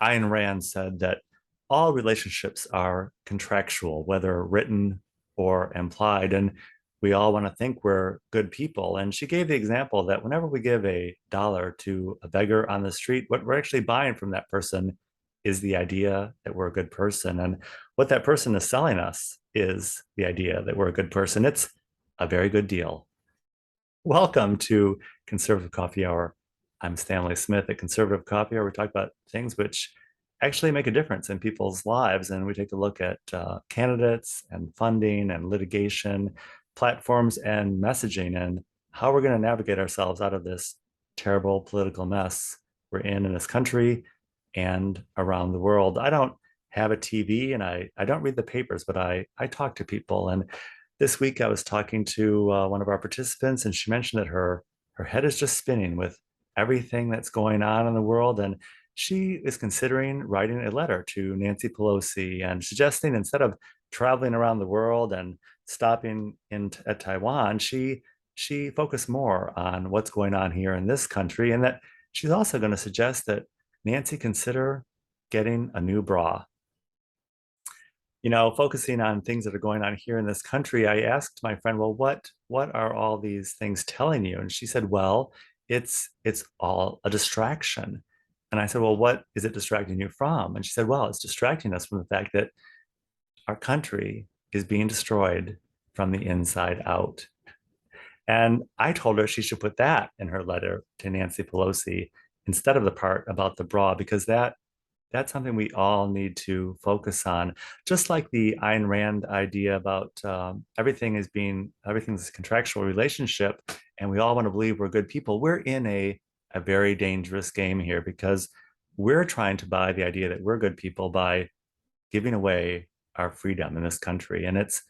Ayn Rand said that all relationships are contractual, whether written or implied. And we all want to think we're good people. And she gave the example that whenever we give $1 to a beggar on the street, what we're actually buying from that person is the idea that we're a good person. And what that person is selling us is the idea that we're a good person. It's a very good deal. Welcome to Conservative Coffee Hour. I'm Stanley Smith at Conservative Coffee Hour. We talk about things which actually make a difference in people's lives, and we take a look at candidates and funding and litigation, platforms and messaging, and how we're going to navigate ourselves out of this terrible political mess we're in this country and around the world. I don't have a TV and I don't read the papers, but I talk to people. And this week I was talking to one of our participants, and she mentioned that her head is just spinning with everything that's going on in the world, and she is considering writing a letter to Nancy Pelosi and suggesting instead of traveling around the world and stopping in at Taiwan, she focused more on what's going on here in this country, and that she's also going to suggest that Nancy consider getting a new bra. Focusing on things that are going on here in this country, I asked my friend, well, what are all these things telling you? And she said, well, it's all a distraction. And I said, well, what is it distracting you from? And she said, well, it's distracting us from the fact that our country is being destroyed from the inside out. And I told her she should put that in her letter to Nancy Pelosi instead of the part about the bra, because that's something we all need to focus on. Just like the Ayn Rand idea about everything's a contractual relationship, and we all want to believe we're good people. We're in a very dangerous game here because we're trying to buy the idea that we're good people by giving away our freedom in this country, and it's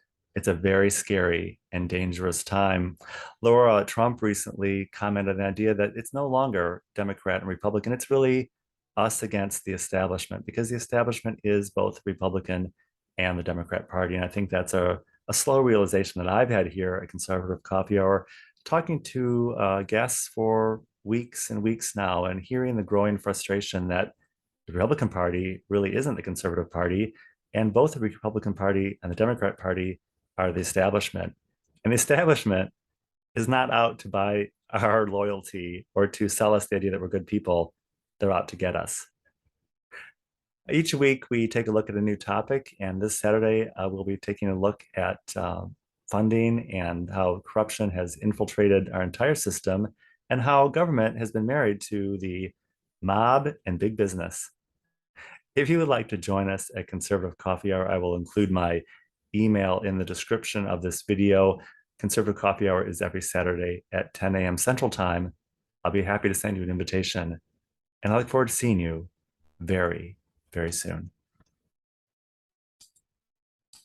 a very scary and dangerous time. Laura Trump recently commented on the idea that it's no longer Democrat and Republican. It's really us against the establishment, because the establishment is both Republican and the Democrat Party. And I think that's a slow realization that I've had here at Conservative Coffee Hour, talking to guests for weeks and weeks now and hearing the growing frustration that the Republican Party really isn't the Conservative Party. And both the Republican Party and the Democrat Party are the establishment. And the establishment is not out to buy our loyalty or to sell us the idea that we're good people. They're out to get us. Each week, we take a look at a new topic. And this Saturday, we'll be taking a look at funding and how corruption has infiltrated our entire system and how government has been married to the mob and big business. If you would like to join us at Conservative Coffee Hour, I will include my email in the description of this video. Conservative Coffee Hour is every Saturday at 10 a.m. Central Time. I'll be happy to send you an invitation, and I look forward to seeing you very, very soon.